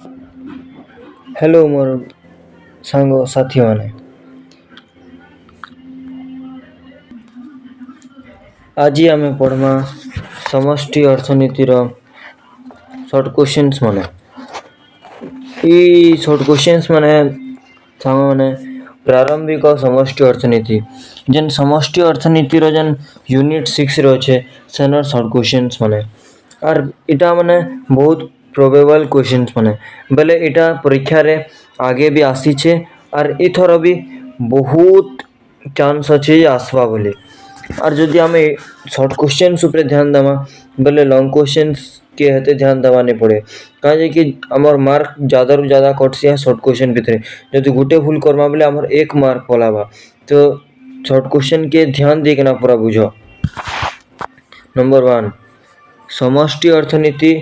Hello मोर सांग साथी माने आज आम पढ़मा समष्टि अर्थनीतिर शॉर्ट क्वेश्चंस माने ई शॉर्ट क्वेश्चंस माने सांग माने प्रारंभिक समष्टि अर्थनीति जेन समष्टि अर्थनीतिर जेन यूनिट 6 रे अच्छे सेनर शॉर्ट क्वेश्चंस माने और इटा माने बहुत प्रोबेबल क्वेश्चंस माने बेले इटा परीक्षा रे आगे भी आसी छे और इथर भी बहुत चांस अच्छे आसवा बोले और जदि आम शॉर्ट क्वेश्चंस ऊपर ध्यान देमा बेले लॉन्ग क्वेश्चंस के हेते ध्यान देवा नहीं पड़े कहीं कि आमर मार्क ज्यादा रु ज्यादा कटसी शॉर्ट क्वेश्चन भितर जदि गुटे भूल करमा बेले आमर 1 मार्क पलावा तो शॉर्ट क्वेश्चन के ध्यान देना पूरा बुझ। नंबर 1 समष्टि अर्थनीति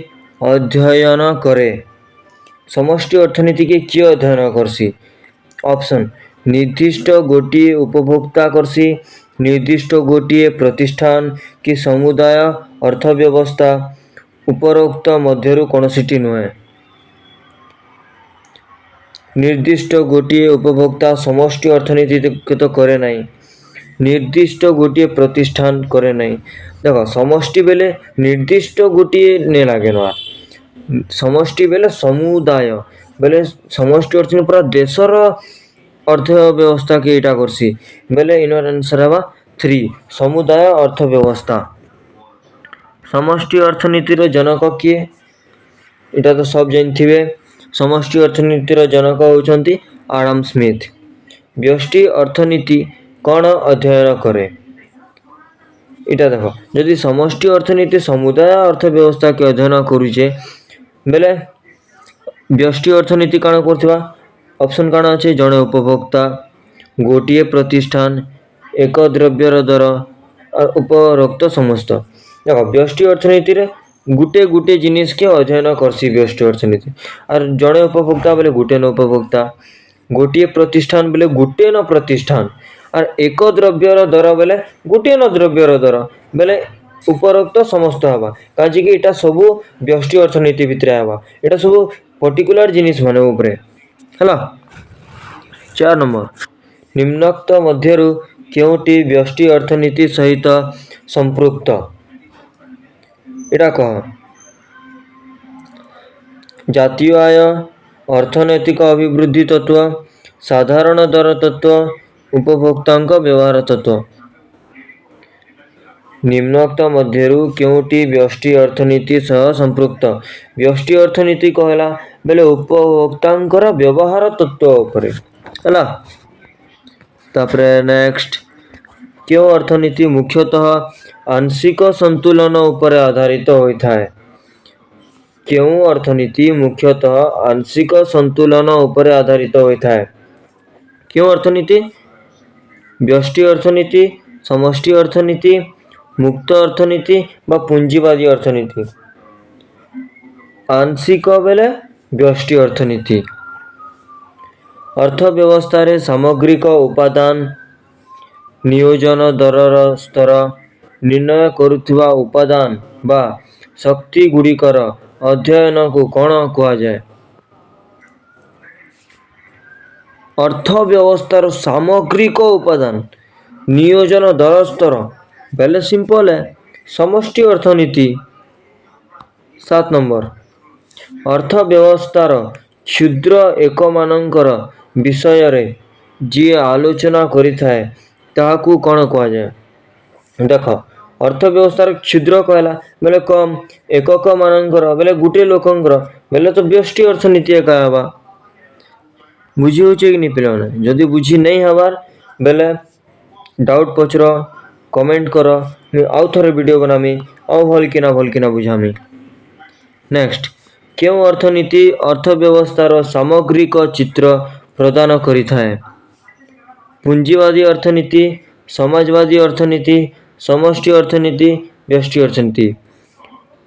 अध्ययन करे। समष्टि अर्थनीति के किए अध्ययन करसी? ऑप्शन निर्दिष्ट गोटे उपभोक्ता करसी, निर्दिष्ट गोटे प्रतिष्ठान कि समुदाय अर्थव्यवस्था उपरोक्त मध्यरु कोनोसिटी नुहे। निर्दिष्ट गोटे उपभोक्ता समष्टि अर्थनीति तो करे नहीं, निर्दिष्ट गोटे प्रतिष्ठान करे नहीं। देखो समष्टि बेले निर्दिष्ट गोटे ने लागे ना, समष्टि बेले समुदाय बेले समष्टि अर्थनीति पूरा देशर अर्थव्यवस्था के इटा करसी बेले इनर आंसर हवा 3 समुदाय अर्थव्यवस्था। समष्टि अर्थनीतिर जनक किए इटा तो सब जानथिबे, समष्टि अर्थनीतिर जनक होउछंती आडम स्मिथ। व्यष्टि अर्थनीति कौन अध्ययन करे? इटा देखो यदि समष्टि अर्थनीति समुदाय अर्थव्यवस्था के अध्ययन करूचे बेले व्यष्टि अर्थनीति कौन करथिबा? ऑप्शन कौन अच्छे जड़े उपभोक्ता, गोटे प्रतिष्ठान, एक द्रव्यर दर और उपरोक्त समस्त। देखो व्यष्टि अर्थनीति रे गुटे गुटे जिनिस के अध्ययन करसी व्यष्टि अर्थनीति और जड़े उपभोक्ता बोले गुटे न उपभोक्ता, गोटे प्रतिष्ठान बोले गुटे न प्रतिष्ठान और एक द्रव्यर दर बोले गुटे न द्रव्यर दर बोले उपरोक्त समस्त हवा काजी कि इटा सब व्यष्टि अर्थनीति भितर हवा इटा सब पर्टिकुलर जिनिस माने ऊपरे हला। 4 नंबर निम्नोक्त मध्यरु केउटी व्यष्टि अर्थनीति सहित संपृक्त? इटा कह जातीय आय, अर्थनैतिक अभिवृद्धि तत्व, साधारण दर तत्व, उपभोक्तांक व्यवहार तत्व। निम्नोक्त मध्यरु केउटी व्यष्टि अर्थनीति सह संपृक्त? व्यष्टि अर्थनीति कहला बेले उपभोक्तांकर व्यवहार तत्व उपरे हला। तापरे नेक्स्ट क्यों अर्थनीति मुख्यतः आंशिक संतुलन उपरे आधारित होता है? क्यों अर्थनीति मुख्यतः आंशिक संतुलन उपरे आधारित होता है? क्यों अर्थनीति? व्यष्टि अर्थनीति, समष्टि अर्थनीति, मुक्त अर्थनीति बा पूंजीवादी अर्थनीति? आंशिक बेले व्यष्टि अर्थनीति। अर्थव्यवस्था रे सामग्रिक उपादान नियोजन दरर स्तर निर्णय करुथिबा उपादान बा शक्ति गुड़िकर अध्ययन को कौन कहा जाए? अर्थव्यवस्थार सामग्रिक उपादान नियोजन दर स्तर बेले सिंपल है समष्टि अर्थनीति। 7 नंबर अर्थव्यवस्थार क्षुद्र एक मानकर विषय रे जी आलोचना करिथाए ताहाकू कौन कहा जाए? देख अर्थव्यवस्थार क्षुद्र कहला बेले कम एकक मानकर बेले गुटे लोकंकर बेले तो व्यष्टि अर्थनीति एका हवा। बुझी होचे कि नहीं पिलाने? जदि बुझी नहीं हबार बेले डाउट पचर कमेंट कर आउ थोड़े वीडियो बनामी आउ भलकिना बुझामी। नेक्स्ट क्यों अर्थनीति अर्थव्यवस्थार सामग्रिक चित्र प्रदान करिथाए? पूंजीवादी अर्थनीति, समाजवादी अर्थनीति, समष्टि अर्थनीति, व्यष्टि अर्थनीति?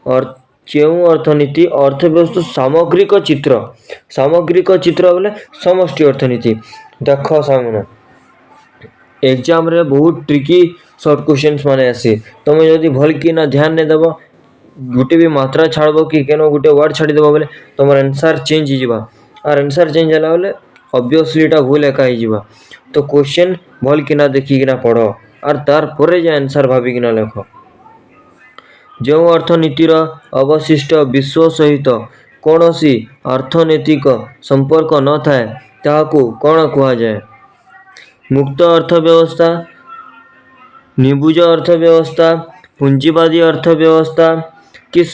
और क्यों अर्थनीति अर्थव्यवस्था सामग्रिक चित्र बोले समष्टि अर्थनीति। देख सामने एग्जाम रे बहुत ट्रिकी शॉर्ट क्वेश्चंस माने आसी तुम जदि भल कि ना ध्यान नहीं देव गोटे भी मात्रा छाड़ब कि केन गोटे वर्ड छाड़ीदेव बोले तुम आंसर चेंज हो और आंसर चेंज है बोले ऑब्वियसली एटा भूल एका हो तो क्वेश्चन भल किना देखिकिना पढ़ और तार परे जे आंसर भाविकिना लेख जो अर्थनीतिर अवशिष्ट विश्व सहित कौन सी अर्थनैतिक संपर्क न थाए ताहाकू कौन कहा जाए मुक्त अर्थव्यवस्था निबुज अर्थव्यवस्था पूंजीवादी अर्थव्यवस्था कि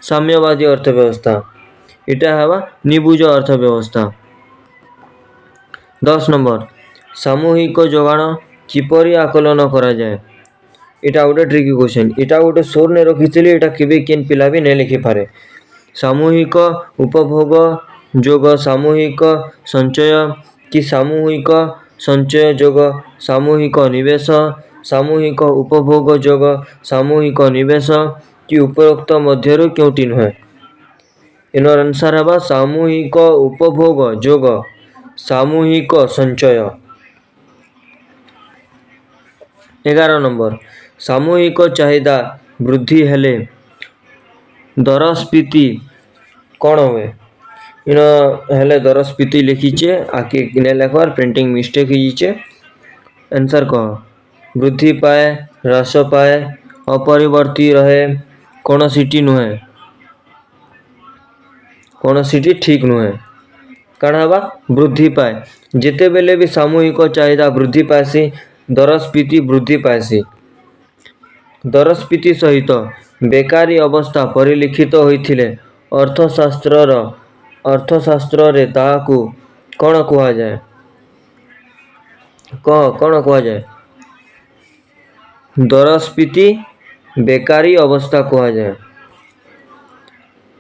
साम्यवादी अर्थव्यवस्था इटा हवा निबुज अर्थव्यवस्था 10 नंबर सामूहिक जोगाण किपरि आकलन करा जाए इटा गोटे ट्रिकी क्वेश्चन इटा गोटे सोर ने रखी इटा केबे केन पिला भी नहीं लिखि पारे सामूहिक उपभोग जोग सामूहिक संचय कि सामूहिक संचय जोग सामूहिक निवेश सामूहिक उपभोग जोग सामूहिक निवेश कि उपरोक्त मध्यरु क्योंटी नुहे इनर आंसर है सामूहिक उपभोग जोग सामूहिक संचय 11 नंबर सामूहिक चाहिदा वृद्धि हेले दरस्फीति कौन हुए इन हेले दरस्फीति लिखीचे आके ने लिखवार प्रिंटिंग मिस्टेक होइचे आंसर कह वृद्धि पाए ह्रास पाए अपरिवर्ती रहे कौन सीटी नुहे कौन सीटी ठीक नुहे कण हवा वृद्धि पाए जिते बेले भी सामूहिक चाहिदा वृद्धि पासी दरस्फीति वृद्धि पासी दरस्फीति सहित बेकारी अवस्था परिलिखित होइथिले अर्थशास्त्र रे ताहाकू कौन कहा जाए कौन कहा जाए दरस्फीति बेकारी अवस्था कहा जाए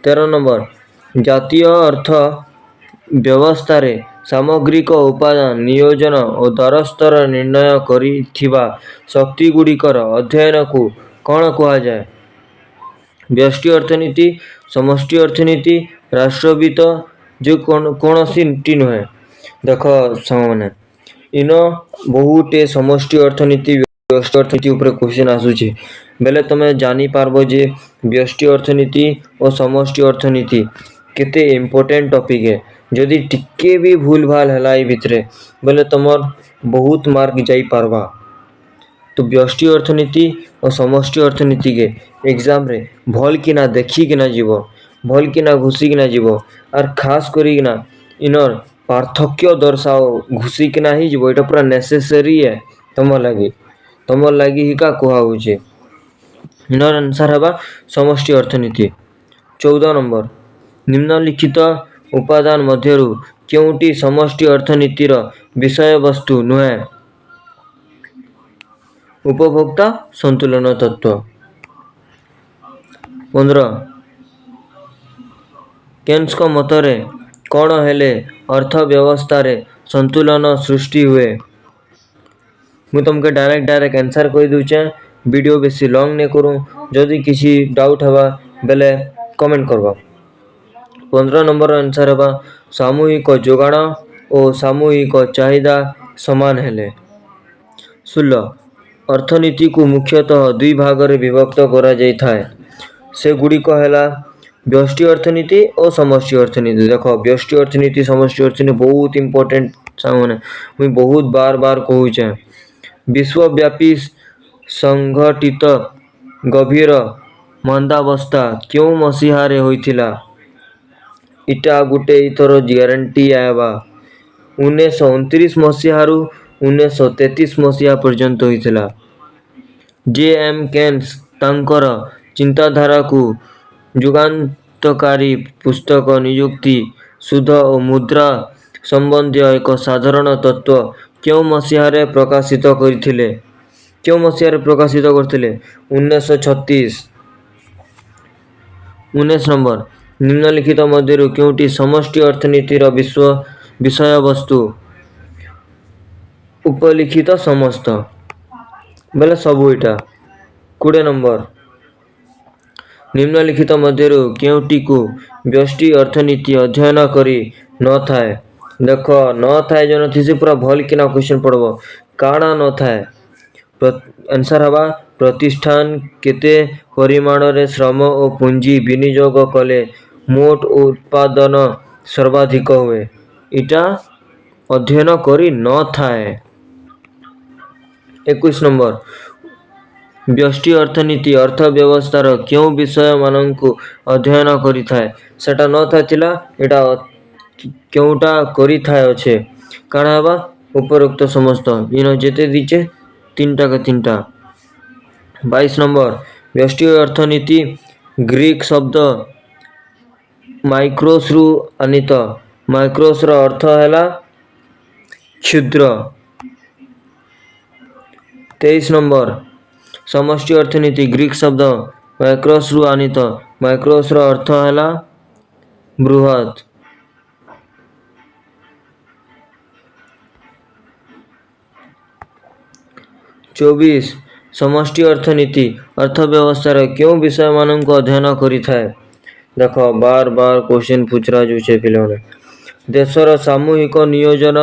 13 नंबर जातीय अर्थ व्यवस्था रे सामग्रिक उपादान नियोजन और दर स्तर निर्णय करिथिबा शक्ति गुड़िकर अध्ययन को कौन कहा जाए व्यष्टि अर्थनीति समष्टि अर्थनीति राष्ट्रवित्त जो कौन सी टी नुहे देख सामने इन बहुटे समष्टि अर्थनीति व्यष्टि अर्थनीति ऊपर क्वेश्चन आसुची बेले तुम जानी पारबो जे व्यष्टि अर्थनीति और समष्टि अर्थनीति केते इम्पोर्टेंट टॉपिक है जदि टिके भी भूल भाल है भितरे बोले तुमर बहुत मार्क जाई पारबा तो व्यष्टि अर्थनीति और समष्टि अर्थनीति के एग्जाम रे भल किना देखी किना जीवो भल किना घुसी किना जीवो और खास करी किना इनर पार्थक्य दर्शाओ घुसी किना ही जीवो एटा पूरा नेसेसरी है तुम लगी ही का कहा होचे इनर आंसर हवा समष्टि अर्थनीति 14 नंबर निम्नलिखित उपादान मध्यरु केउटी समष्टि अर्थनीतिर विषय वस्तु नुहे उपभोक्ता संतुलन तत्व 15 केन्स को मतरे कौन हेले अर्थव्यवस्था रे संतुलन सृष्टि हुए मु तुमके डायरेक्ट आंसर कहि दूचे वीडियो बेसी लॉन्ग ने करूँ जदि किसी डाउट हवा बेले कमेंट करबा 15 नंबर आंसर हवा सामूहिक जोगाण और सामूहिक चाहिदा समान हेले 16 अर्थनीति को मुख्यतः दुई भाग रे विभक्त करा जाय थाए से गुड़िक है व्यष्टि अर्थनीति और समष्टि अर्थनीति देख व्यष्टि अर्थनीति समष्टि अर्थनीति बहुत इंपोर्टेंट सामने मुझे बहुत बार बार कहूचे विश्वव्यापी संगठित गभीर मंदावस्था क्यों मसीहारे होइथिला इटा गुटे इथर ग्यारंटी आएबा 1929 मसीहारू 1933 मसीहा पर्यंत होइथिला जे.एम. केन्स तांकर चिंताधारा को जुगान्तकारी पुस्तक नियुक्ति सुध और मुद्रा संबंधी एक साधारण तत्व क्यों मसीहारे प्रकाशित करथिले क्यों मसीहारे प्रकाशित करथिले 1936 19 नंबर निम्नलिखित मध्यरु क्योंटी समष्टि अर्थनीतिर विषय वस्तु उपलिखित समस्त बेले सबू इटा 20 नंबर निम्नलिखित मध्यरु क्योंटी को व्यष्टि अर्थनीति अध्ययन करी न थाए देख न थाए जन थी पूरा भल किना क्वेश्चन पढ़ब काଣା न थाए आंसर हवा प्रतिष्ठान केते परिमाणरे श्रम और पुंजी विनियोग कले मोट उत्पादन सर्वाधिक हुए इटा अध्ययन करी न थाए। 21 नंबर व्यष्टि अर्थनीति अर्थव्यवस्थार क्यों विषय मानंकु अध्ययन करी थाए सेटा न थाइतिला एटा क्योंटा करी थाए अच्छे काना हबा उपरोक्त समस्त इन जेते दीचे तीनटा का तीनटा। 22 नंबर व्यष्टि अर्थनीति ग्रीक शब्द माइक्रोस रु आनीत माइक्रोस रो अर्थ हैला क्षुद्र। 23 नंबर समष्टि अर्थनीति ग्रीक शब्द माइक्रोस रु आनीत माइक्रोस रो अर्थ हैला बृहत। 24 समष्टि अर्थनीति अर्थव्यवस्थार क्यों विषय मानक अध्ययन करी थाए देख बार बार क्वेश्चन पूछरा जुचे पिलाने देशर सामूहिक नियोजन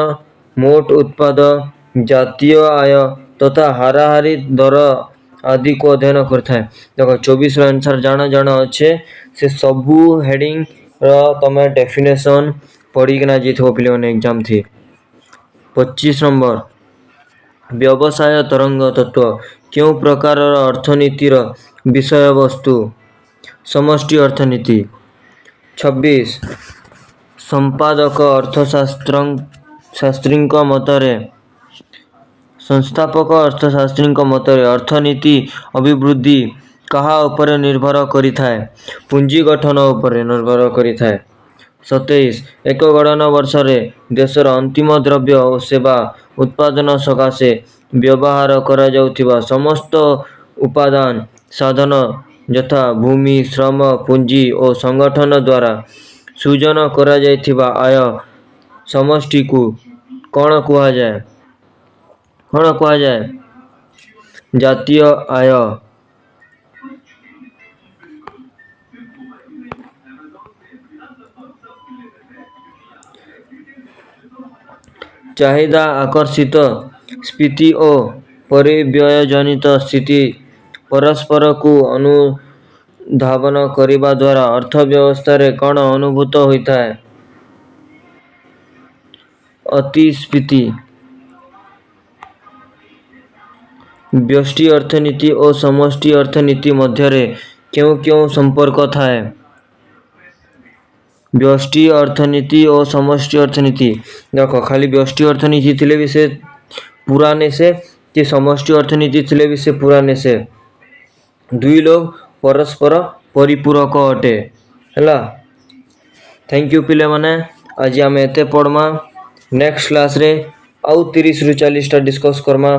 मोट उत्पाद जातीय आय तथा हाराहारी दर आदि को अध्ययन करथाए। देखो 24 रो आंसर जाना जाना अच्छे से सबू हेडिंग रो तमे डेफिनेशन पढ़ी किना जीथो पिलाने एग्जाम थी। 25 नंबर व्यवसाय तरंग तत्व क्यों प्रकार अर्थनीतिर विषय वस्तु समष्टि अर्थनीति। 26 संपादक अर्थशास्त्री मतरे संस्थापक अर्थशास्त्री मतरे अर्थनीति अभिवृद्धि कहा उपरे निर्भर करी थाए पुंजी गठन उपरे निर्भर करी थाए। 27 एक गणना वर्ष रे देशर अंतिम द्रव्य और सेवा उत्पादन सकाशे व्यवहार करा जाउथिबा समस्त उपादान साधन यथा भूमि श्रम पुंजी और संगठन द्वारा सृजन करा जाइथिबा आय समष्टि को कौन कुहा जाए जातीय आय। चाहिदा आकर्षित स्फीति और परिव्यय जनित स्थिति परस्पर को अनुधावन करिबा द्वारा अर्थव्यवस्था रे कौन अनुभूत होता है अतिस्फीति। व्यष्टि अर्थनीति और समष्टि अर्थनीति मध्य क्यों क्यों संपर्क थाए व्यष्टि अर्थनीति और समष्टि अर्थनीति देखो खाली व्यष्टि अर्थनीति थिले भी से पुराने से कि समष्टि अर्थनीति थिले भी से पुराने से दुई लोग परस्पर परिपूरक अटे हैला। थैंक यू पिले माने आज आम एते पढ़मा नेक्स्ट क्लास रे आउ 30 रु 40 टा डिस्कस करमा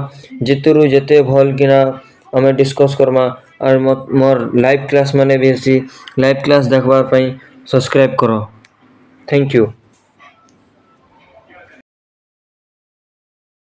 जेतेरु जेते भल किना आमे डिस्कस करमा और मोर लाइव क्लास माने भी लाइव क्लास देखबा पई सब्सक्राइब करो। Thank you.